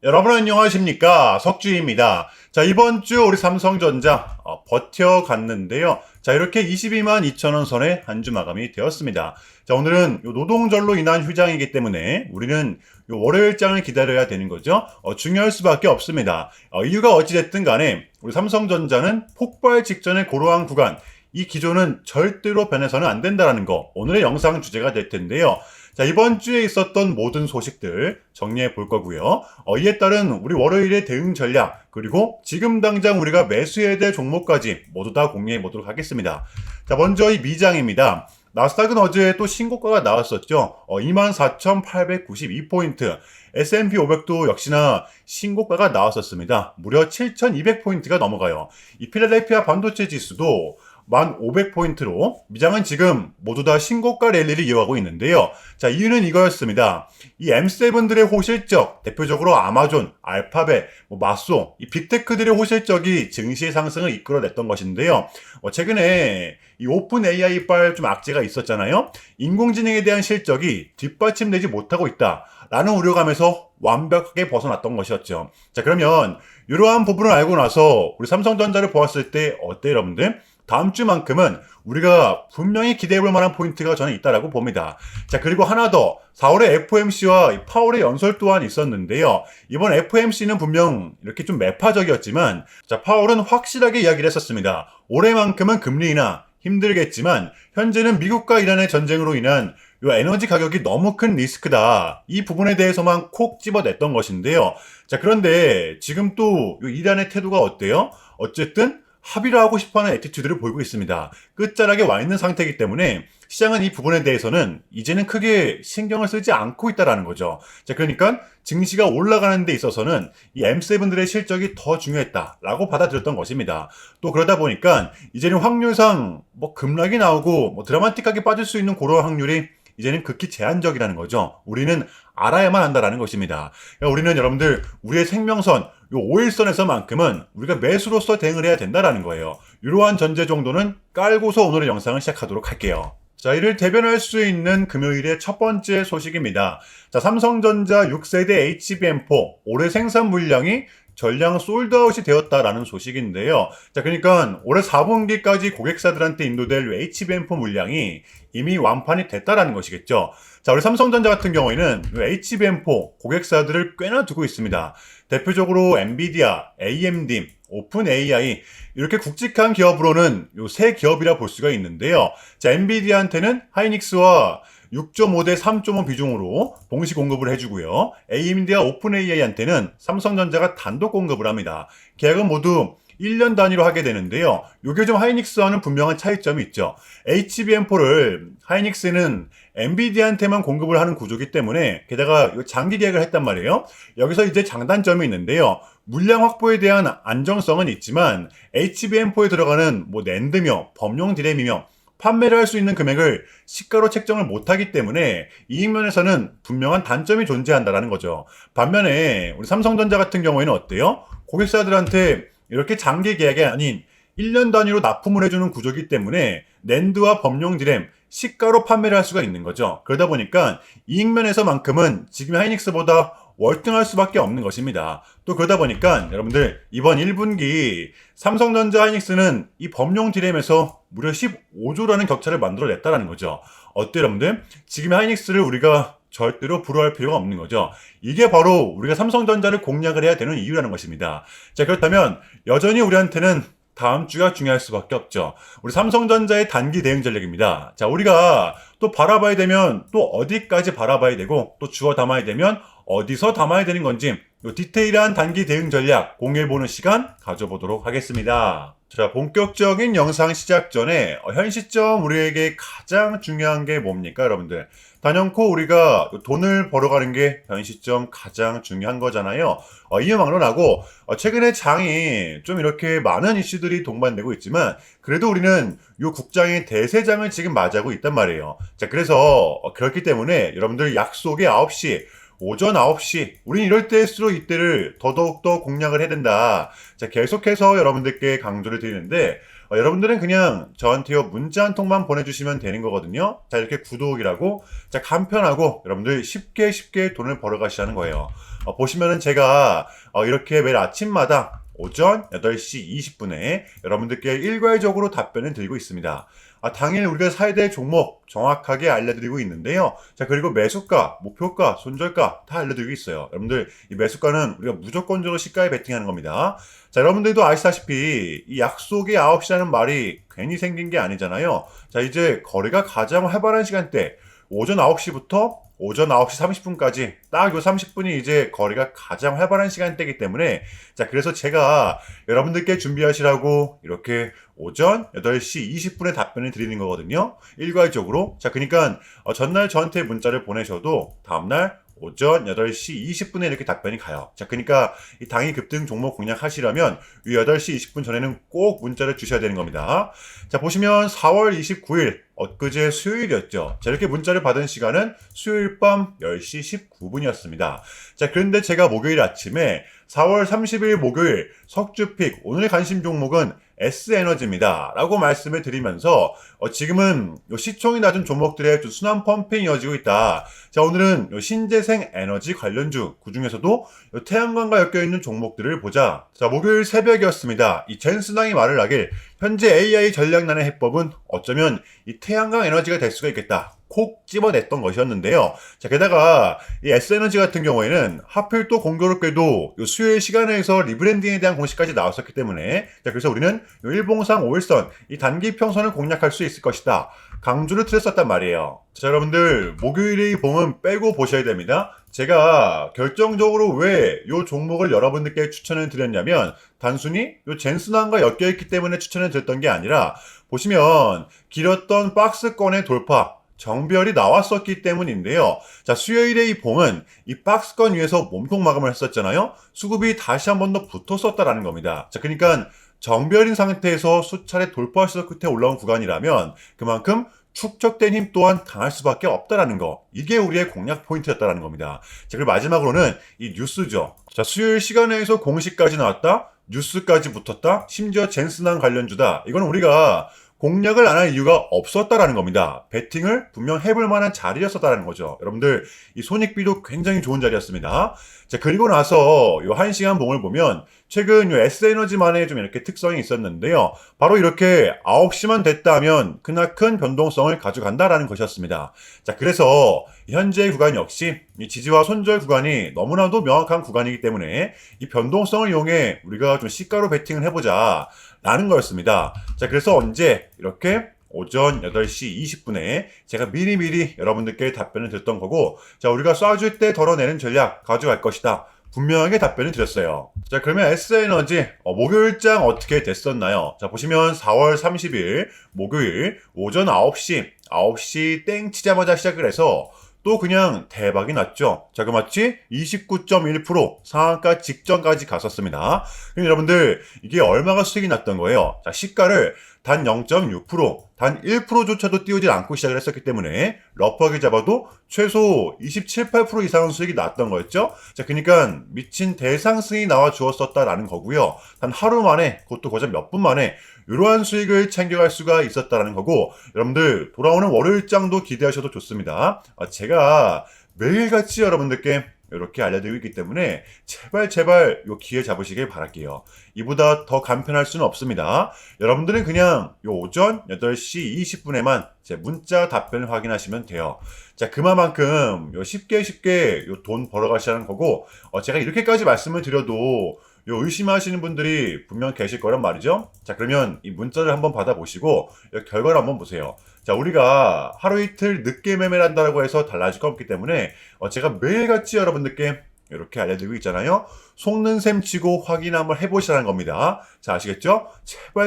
여러분 안녕하십니까? 석주입니다. 자, 이번 주 우리 삼성전자 버텨갔는데요. 자, 이렇게 22만 2천 원 선에 한 주 마감이 되었습니다. 자, 오늘은 요 노동절로 인한 휴장이기 때문에 우리는 요 월요일장을 기다려야 되는 거죠. 중요할 수밖에 없습니다. 이유가 어찌됐든 간에 우리 삼성전자는 폭발 직전의 고러한 구간, 이 기조는 절대로 변해서는 안 된다는 거, 오늘의 영상 주제가 될 텐데요. 자, 이번 주에 있었던 모든 소식들 정리해 볼 거고요. 이에 따른 우리 월요일의 대응 전략, 그리고 지금 당장 우리가 매수해야 될 종목까지 모두 다 공유해 보도록 하겠습니다. 자, 먼저 이 미장입니다. 나스닥은 어제 또 신고가가 나왔었죠. 24,892포인트. S&P 500도 역시나 신고가가 나왔었습니다. 무려 7,200포인트가 넘어가요. 이 필라델피아 반도체 지수도 1,500포인트로 미장은 지금 모두 다 신고가 랠리를 이어가고 있는데요. 자, 이유는 이거였습니다. 이 M7들의 호실적, 대표적으로 아마존, 알파벳, 마소, 이 빅테크들의 호실적이 증시 상승을 이끌어냈던 것인데요. 최근에 이 오픈 AI발 좀 악재가 있었잖아요. 인공지능에 대한 실적이 뒷받침되지 못하고 있다. 라는 우려감에서 완벽하게 벗어났던 것이었죠. 자, 그러면 이러한 부분을 알고 나서 우리 삼성전자를 보았을 때 어때요, 여러분들? 다음 주만큼은 우리가 분명히 기대해볼 만한 포인트가 저는 있다라고 봅니다. 자, 그리고 하나 더 4월에 FOMC와 파월의 연설 또한 있었는데요. 이번 FOMC는 분명 이렇게 좀 매파적이었지만, 자, 파월은 확실하게 이야기를 했었습니다. 올해만큼은 금리 인하 힘들겠지만 현재는 미국과 이란의 전쟁으로 인한 이 에너지 가격이 너무 큰 리스크다. 이 부분에 대해서만 콕 집어냈던 것인데요. 자, 그런데 지금 또 이란의 태도가 어때요? 어쨌든 합의를 하고 싶어하는 애티튜드를 보이고 있습니다. 끝자락에 와 있는 상태이기 때문에 시장은 이 부분에 대해서는 이제는 크게 신경을 쓰지 않고 있다는 거죠. 자, 그러니까 증시가 올라가는 데 있어서는 이 M7들의 실적이 더 중요했다라고 받아들였던 것입니다. 또 그러다 보니까 이제는 확률상 급락이 나오고 드라마틱하게 빠질 수 있는 그런 확률이 이제는 극히 제한적이라는 거죠. 우리는 알아야만 한다라는 것입니다. 그러니까 우리는 여러분들 우리의 생명선, 요 5일선에서만큼은 우리가 매수로서 대응을 해야 된다라는 거예요. 이러한 전제 정도는 깔고서 오늘의 영상을 시작하도록 할게요. 자, 이를 대변할 수 있는 금요일의 첫 번째 소식입니다. 자, 삼성전자 6세대 HBM4 올해 생산 물량이 전량 솔드아웃이 되었다라는 소식인데요. 자, 그러니까 올해 4분기까지 고객사들한테 인도될 HBM4 물량이 이미 완판이 됐다라는 것이겠죠. 자, 우리 삼성전자 같은 경우에는 HBM4 고객사들을 꽤나 두고 있습니다. 대표적으로 엔비디아, AMD, 오픈 AI 이렇게 굵직한 기업으로는 요 세 기업이라 볼 수가 있는데요. 자, 엔비디아한테는 하이닉스와 6.5대 3.5 비중으로 동시 공급을 해주고요. AMD와 오픈 AI한테는 삼성전자가 단독 공급을 합니다. 계약은 모두 1년 단위로 하게 되는데요. 요게 좀 하이닉스와는 분명한 차이점이 있죠. HBM4를 하이닉스는 엔비디아한테만 공급을 하는 구조이기 때문에 게다가 장기 계약을 했단 말이에요. 여기서 이제 장단점이 있는데요. 물량 확보에 대한 안정성은 있지만 HBM4에 들어가는 낸드며 범용 디램이며 판매를 할 수 있는 금액을 시가로 책정을 못하기 때문에 이익면에서는 분명한 단점이 존재한다는 거죠. 반면에 우리 삼성전자 같은 경우에는 어때요? 고객사들한테 이렇게 장기 계약이 아닌 1년 단위로 납품을 해주는 구조이기 때문에 낸드와 범용 디램 시가로 판매를 할 수가 있는 거죠. 그러다 보니까 이익면에서만큼은 지금 하이닉스보다 월등할 수밖에 없는 것입니다. 또 그러다 보니까 여러분들 이번 1분기 삼성전자 하이닉스는 이 범용 디램에서 무려 15조라는 격차를 만들어냈다는 거죠. 어때요, 여러분들? 지금 하이닉스를 우리가 절대로 불허할 필요가 없는 거죠. 이게 바로 우리가 삼성전자를 공략을 해야 되는 이유라는 것입니다. 자, 그렇다면 여전히 우리한테는 다음 주가 중요할 수밖에 없죠. 우리 삼성전자의 단기 대응 전략입니다. 자, 우리가 또 바라봐야 되면 또 어디까지 바라봐야 되고 또 주워 담아야 되면 어디서 담아야 되는 건지 요 디테일한 단기 대응 전략 공유해보는 시간 가져보도록 하겠습니다. 자, 본격적인 영상 시작 전에 현 시점 우리에게 가장 중요한 게 뭡니까, 여러분들? 단연코 우리가 돈을 벌어가는 게 현 시점 가장 중요한 거잖아요. 이유 막론하고 최근에 장이 좀 이렇게 많은 이슈들이 동반되고 있지만 그래도 우리는 이 국장의 대세장을 지금 맞이하고 있단 말이에요. 자, 그래서 그렇기 때문에 여러분들 약속이 9시 오전 9시 우린 이럴 때일수록 이때를 더더욱더 공략을 해야 된다. 자, 계속해서 여러분들께 강조를 드리는데 여러분들은 그냥 저한테요 문자 한 통만 보내주시면 되는 거거든요. 자, 이렇게 구독이라고 자 간편하고 여러분들 쉽게 쉽게 돈을 벌어가시라는 거예요. 보시면은 제가 이렇게 매일 아침마다 오전 8시 20분에 여러분들께 일괄적으로 답변을 드리고 있습니다. 당일 우리가 사야 될 종목 정확하게 알려드리고 있는데요. 자, 그리고 매수가, 목표가, 손절가 다 알려드리고 있어요. 여러분들, 이 매수가는 우리가 무조건적으로 시가에 베팅하는 겁니다. 자, 여러분들도 아시다시피 이 약속의 9시라는 말이 괜히 생긴 게 아니잖아요. 자, 이제 거래가 가장 활발한 시간대, 오전 9시부터 오전 9시 30분까지 딱 요 30분이 이제 거래가 가장 활발한 시간대이기 때문에 자, 그래서 제가 여러분들께 준비하시라고 이렇게 오전 8시 20분에 답변을 드리는 거거든요. 일괄적으로. 자, 그러니까 전날 저한테 문자를 보내셔도 다음날 오전 8시 20분에 이렇게 답변이 가요. 자, 그러니까 이 당일 급등 종목 공략하시려면 이 8시 20분 전에는 꼭 문자를 주셔야 되는 겁니다. 자, 보시면 4월 29일 엊그제 수요일이었죠. 자, 이렇게 문자를 받은 시간은 수요일 밤 10시 19분이었습니다. 자, 그런데 제가 목요일 아침에 4월 30일 목요일 석주픽 오늘 관심 종목은 S에너지입니다. 라고 말씀을 드리면서 지금은 시총이 낮은 종목들의 순환 펌핑이 이어지고 있다. 자, 오늘은 신재생 에너지 관련주 그 중에서도 태양광과 엮여있는 종목들을 보자. 자, 목요일 새벽이었습니다. 이 젠슨왕이 말을 하길 현재 AI 전략난의 해법은 어쩌면 이 태양광 에너지가 될 수가 있겠다. 콕 집어냈던 것이었는데요. 자, 게다가 이 S에너지 같은 경우에는 하필 또 공교롭게도 수요일 시간에서 리브랜딩에 대한 공시까지 나왔었기 때문에 자, 그래서 우리는 일봉상 5일선 이 단기 평선을 공략할 수 있을 것이다. 강조를 드렸었단 말이에요. 자, 여러분들 목요일의 봉은 빼고 보셔야 됩니다. 제가 결정적으로 왜 이 종목을 여러분들께 추천을 드렸냐면 단순히 이 젠슨왕과 엮여있기 때문에 추천을 드렸던 게 아니라 보시면 길었던 박스권의 돌파 정별이 나왔었기 때문인데요. 자, 수요일에 이 봉은 이 박스권 위에서 몸통 마감을 했었잖아요. 수급이 다시 한 번 더 붙었었다라는 겁니다. 자, 그러니까 정별인 상태에서 수차례 돌파 시도 끝에 올라온 구간이라면 그만큼 축적된 힘 또한 강할 수밖에 없다라는 거. 이게 우리의 공략 포인트였다라는 겁니다. 자, 그리고 마지막으로는 이 뉴스죠. 자, 수요일 시간에서 공시까지 나왔다. 뉴스까지 붙었다. 심지어 젠슨왕 관련주다. 이건 우리가 공략을 안 할 이유가 없었다라는 겁니다. 배팅을 분명 해볼 만한 자리였었다는 거죠. 여러분들 이 손익비도 굉장히 좋은 자리였습니다. 자, 그리고 나서 요 1시간 봉을 보면 최근 요 S에너지만의 좀 이렇게 특성이 있었는데요. 바로 이렇게 9시만 됐다 하면 크나큰 변동성을 가져간다라는 것이었습니다. 자, 그래서 현재의 구간 역시 이 지지와 손절 구간이 너무나도 명확한 구간이기 때문에 이 변동성을 이용해 우리가 좀 시가로 배팅을 해보자 라는 거였습니다. 자, 그래서 언제 이렇게 오전 8시 20분에 제가 미리미리 여러분들께 답변을 드렸던 거고 자, 우리가 쏴줄 때 덜어내는 전략 가져갈 것이다. 분명하게 답변을 드렸어요. 자, 그러면 S에너지 목요일장 어떻게 됐었나요? 자, 보시면 4월 30일 목요일 오전 9시 땡 치자마자 시작을 해서 또 그냥 대박이 났죠. 자, 그 마치 29.1% 상한가 직전까지 갔었습니다. 그럼 여러분들 이게 얼마가 수익이 났던 거예요? 자, 시가를 단 0.6%, 단 1%조차도 띄우지 않고 시작을 했었기 때문에 러프하게 잡아도 최소 27, 8% 이상은 수익이 났던 거였죠. 자, 그러니까 미친 대상승이 나와 주었었다라는 거고요. 단 하루 만에, 그것도 고작 몇 분 만에 이러한 수익을 챙겨갈 수가 있었다라는 거고 여러분들 돌아오는 월요일장도 기대하셔도 좋습니다. 제가 매일같이 여러분들께 이렇게 알려드리고 있기 때문에 제발 요 기회 잡으시길 바랄게요. 이보다 더 간편할 수는 없습니다. 여러분들은 그냥 요 오전 8시 20분에만 제 문자 답변을 확인하시면 돼요. 자, 그만큼 요 쉽게 요 돈 벌어가시라는 거고 제가 이렇게까지 말씀을 드려도 요 의심하시는 분들이 분명 계실 거란 말이죠. 자, 그러면 이 문자를 한번 받아보시고 결과를 한번 보세요. 자, 우리가 하루 이틀 늦게 매매를 한다고 해서 달라질 거 없기 때문에 제가 매일같이 여러분들께 이렇게 알려드리고 있잖아요. 속는 셈 치고 확인 한번 해보시라는 겁니다. 자, 아시겠죠?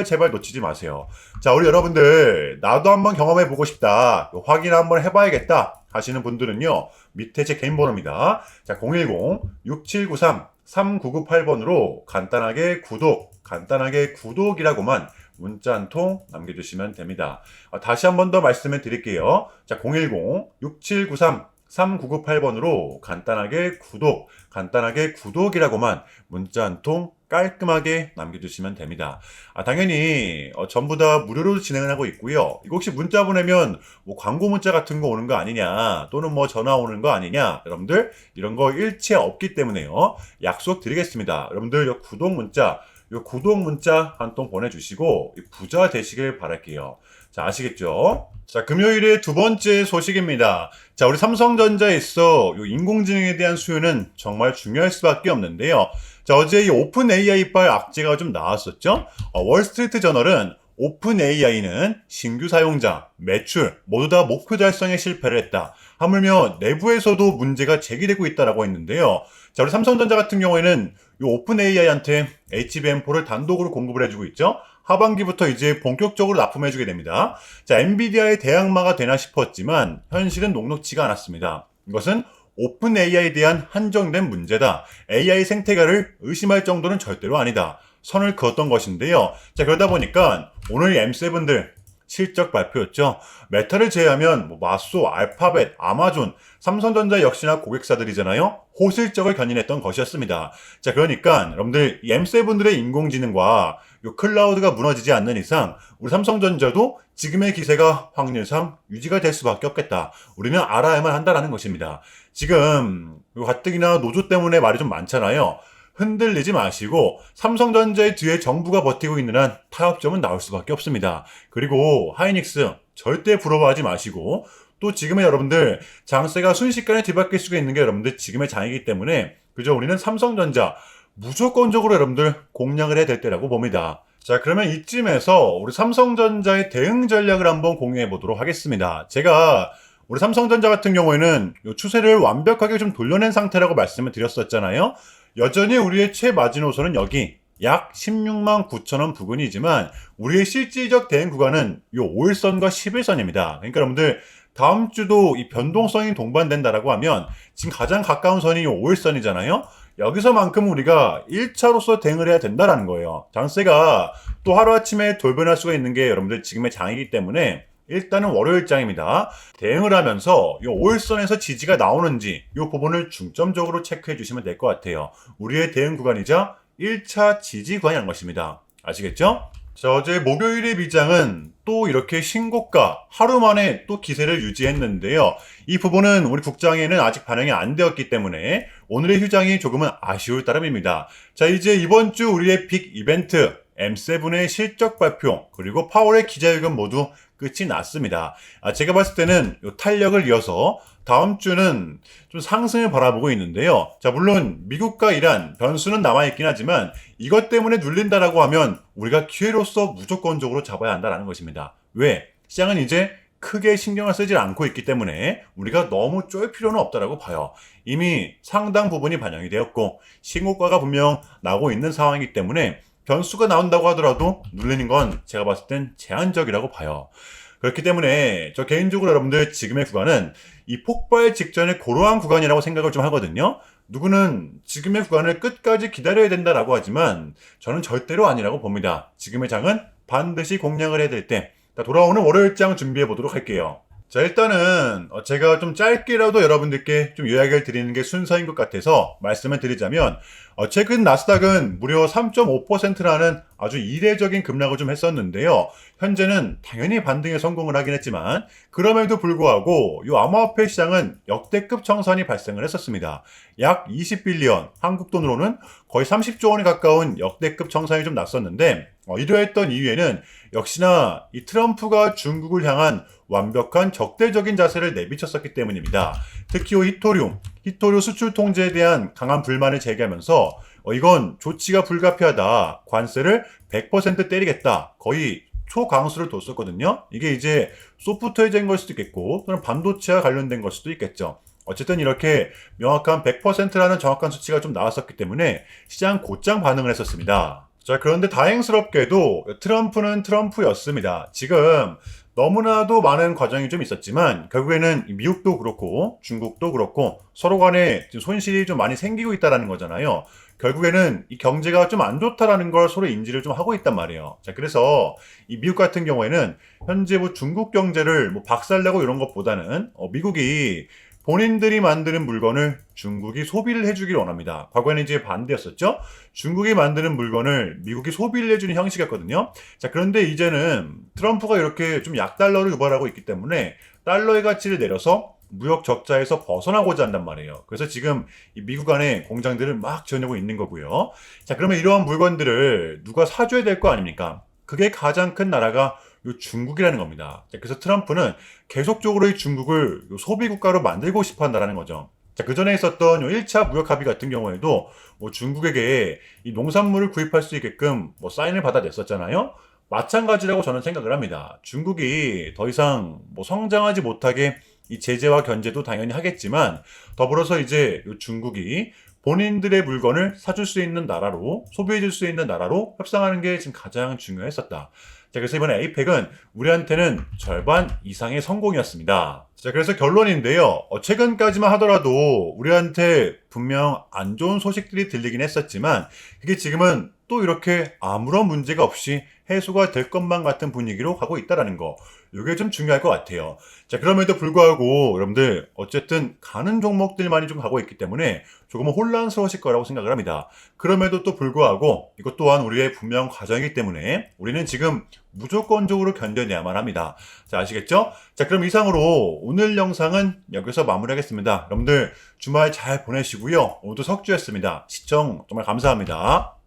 제발 놓치지 마세요. 자, 우리 여러분들 나도 한번 경험해보고 싶다. 확인 한번 해봐야겠다 하시는 분들은요. 밑에 제 개인 번호입니다. 자, 010-6793-3998번으로 간단하게 구독이라고만 문자 한 통 남겨주시면 됩니다. 다시 한 번 더 말씀을 드릴게요. 자, 010-6793 3998번으로 간단하게 구독이라고만 문자 한 통 깔끔하게 남겨주시면 됩니다. 당연히 전부 다 무료로 진행을 하고 있고요. 이거 혹시 문자 보내면 뭐 광고 문자 같은 거 오는 거 아니냐, 또는 뭐 전화 오는 거 아니냐, 여러분들 이런 거 일체 없기 때문에요. 약속 드리겠습니다. 여러분들 요 구독 문자 한 통 보내주시고 부자 되시길 바랄게요. 자, 아시겠죠? 자, 금요일의 두 번째 소식입니다. 자, 우리 삼성전자에 있어 요 인공지능에 대한 수요는 정말 중요할 수밖에 없는데요. 자, 어제 이 오픈 AI발 악재가 좀 나왔었죠? 월스트리트 저널은 오픈 AI는 신규 사용자, 매출 모두 다 목표 달성에 실패를 했다. 하물며 내부에서도 문제가 제기되고 있다라고 했는데요. 자, 우리 삼성전자 같은 경우에는 이 오픈 AI한테 HBM4를 단독으로 공급을 해주고 있죠. 하반기부터 이제 본격적으로 납품해주게 됩니다. 자, 엔비디아의 대항마가 되나 싶었지만 현실은 녹록지가 않았습니다. 이것은 오픈 AI에 대한 한정된 문제다. AI 생태계를 의심할 정도는 절대로 아니다. 선을 그었던 것인데요. 자, 그러다 보니까 오늘 M7들 실적 발표였죠. 메타를 제외하면 뭐 마소, 알파벳, 아마존, 삼성전자 역시나 고객사들이잖아요. 호실적을 견인했던 것이었습니다. 자, 그러니까 여러분들 이 M7들의 인공지능과 요 클라우드가 무너지지 않는 이상 우리 삼성전자도 지금의 기세가 확률상 유지가 될 수밖에 없겠다. 우리는 알아야만 한다라는 것입니다. 지금 요 가뜩이나 노조 때문에 말이 좀 많잖아요. 흔들리지 마시고 삼성전자의 뒤에 정부가 버티고 있는 한 타협점은 나올 수밖에 없습니다. 그리고 하이닉스 절대 부러워하지 마시고 또 지금의 여러분들 장세가 순식간에 뒤바뀔 수가 있는 게 여러분들 지금의 장이기 때문에 그저 우리는 삼성전자 무조건적으로 여러분들 공략을 해야 될 때라고 봅니다. 자, 그러면 이쯤에서 우리 삼성전자의 대응 전략을 한번 공유해 보도록 하겠습니다. 제가 우리 삼성전자 같은 경우에는 이 추세를 완벽하게 좀 돌려낸 상태라고 말씀을 드렸었잖아요. 여전히 우리의 최마지노선은 여기 약 16만 9천 원 부근이지만 우리의 실질적 대응 구간은 이 5일선과 11선입니다. 그러니까 여러분들 다음 주도 이 변동성이 동반된다라고 하면 지금 가장 가까운 선이 이 5일선이잖아요. 여기서만큼 우리가 1차로서 대응을 해야 된다라는 거예요. 장세가 또 하루아침에 돌변할 수가 있는 게 여러분들 지금의 장이기 때문에 일단은 월요일장입니다. 대응을 하면서 이 5일선에서 지지가 나오는지 이 부분을 중점적으로 체크해 주시면 될 것 같아요. 우리의 대응 구간이자 1차 지지 구간이라는 것입니다. 아시겠죠? 자, 어제 목요일의 미장은 또 이렇게 신고가 하루 만에 또 기세를 유지했는데요. 이 부분은 우리 국장에는 아직 반영이 안 되었기 때문에 오늘의 휴장이 조금은 아쉬울 따름입니다. 자, 이제 이번 주 우리의 빅 이벤트 M7의 실적 발표 그리고 파월의 기자회견 모두 끝이 났습니다. 제가 봤을 때는 이 탄력을 이어서 다음 주는 좀 상승을 바라보고 있는데요. 자, 물론 미국과 이란 변수는 남아있긴 하지만 이것 때문에 눌린다라고 하면 우리가 기회로서 무조건적으로 잡아야 한다는 것입니다. 왜? 시장은 이제 크게 신경을 쓰지 않고 있기 때문에 우리가 너무 쫄 필요는 없다라고 봐요. 이미 상당 부분이 반영이 되었고 신고가가 분명 나고 있는 상황이기 때문에 변수가 나온다고 하더라도 눌리는 건 제가 봤을 땐 제한적이라고 봐요. 그렇기 때문에 저 개인적으로 여러분들 지금의 구간은 이 폭발 직전의 고러한 구간이라고 생각을 좀 하거든요. 누구는 지금의 구간을 끝까지 기다려야 된다라고 하지만 저는 절대로 아니라고 봅니다. 지금의 장은 반드시 공략을 해야 될 때. 돌아오는 월요일장 준비해 보도록 할게요. 자, 일단은 제가 좀 짧게라도 여러분들께 좀 요약을 드리는 게 순서인 것 같아서 말씀을 드리자면 최근 나스닥은 무려 3.5%라는 아주 이례적인 급락을 좀 했었는데요. 현재는 당연히 반등에 성공을 하긴 했지만 그럼에도 불구하고 이 암호화폐 시장은 역대급 청산이 발생을 했었습니다. 약 20빌리언, 한국 돈으로는 거의 30조 원에 가까운 역대급 청산이 좀 났었는데 이러했던 이유에는 역시나 이 트럼프가 중국을 향한 완벽한 적대적인 자세를 내비쳤었기 때문입니다. 특히 히토류 수출 통제에 대한 강한 불만을 제기하면서 이건 조치가 불가피하다. 관세를 100% 때리겠다. 거의 초강수를 뒀었거든요. 이게 이제 소프트웨어적인 걸 수도 있겠고 또는 반도체와 관련된 걸 수도 있겠죠. 어쨌든 이렇게 명확한 100%라는 정확한 수치가 좀 나왔었기 때문에 시장 곧장 반응을 했었습니다. 자, 그런데 다행스럽게도 트럼프는 트럼프였습니다. 지금 너무나도 많은 과정이 좀 있었지만 결국에는 미국도 그렇고 중국도 그렇고 서로 간에 손실이 좀 많이 생기고 있다는 거잖아요. 결국에는 이 경제가 좀 안 좋다라는 걸 서로 인지를 좀 하고 있단 말이에요. 자, 그래서 이 미국 같은 경우에는 현재 뭐 중국 경제를 뭐 박살내고 이런 것보다는 미국이 본인들이 만드는 물건을 중국이 소비를 해주길 원합니다. 과거에는 이제 반대였었죠. 중국이 만드는 물건을 미국이 소비를 해주는 형식이었거든요. 자, 그런데 이제는 트럼프가 이렇게 좀 약달러를 유발하고 있기 때문에 달러의 가치를 내려서 무역 적자에서 벗어나고자 한단 말이에요. 그래서 지금 이 미국 안에 공장들을 막 지어내고 있는 거고요. 자, 그러면 이러한 물건들을 누가 사줘야 될 거 아닙니까? 그게 가장 큰 나라가 요 중국이라는 겁니다. 자, 그래서 트럼프는 계속적으로 이 중국을 요 소비 국가로 만들고 싶어 한다는 거죠. 자, 그 전에 있었던 요 1차 무역 합의 같은 경우에도 뭐 중국에게 이 농산물을 구입할 수 있게끔 뭐 사인을 받아냈었잖아요. 마찬가지라고 저는 생각을 합니다. 중국이 더 이상 뭐 성장하지 못하게 이 제재와 견제도 당연히 하겠지만 더불어서 이제 요 중국이 본인들의 물건을 사줄 수 있는 나라로 소비해줄 수 있는 나라로 협상하는 게 지금 가장 중요했었다. 자, 그래서 이번에 에이펙은 우리한테는 절반 이상의 성공이었습니다. 자, 그래서 결론인데요. 최근까지만 하더라도 우리한테 분명 안 좋은 소식들이 들리긴 했었지만 그게 지금은 또 이렇게 아무런 문제가 없이 해소가 될 것만 같은 분위기로 가고 있다는 거. 이게 좀 중요할 것 같아요. 자, 그럼에도 불구하고 여러분들 어쨌든 가는 종목들만이 좀 가고 있기 때문에 조금은 혼란스러우실 거라고 생각을 합니다. 그럼에도 또 불구하고 이것 또한 우리의 분명 과정이기 때문에 우리는 지금 무조건적으로 견뎌내야만 합니다. 자, 아시겠죠? 자, 그럼 이상으로 오늘 영상은 여기서 마무리하겠습니다. 여러분들 주말 잘 보내시고요. 오늘도 석주였습니다. 시청 정말 감사합니다.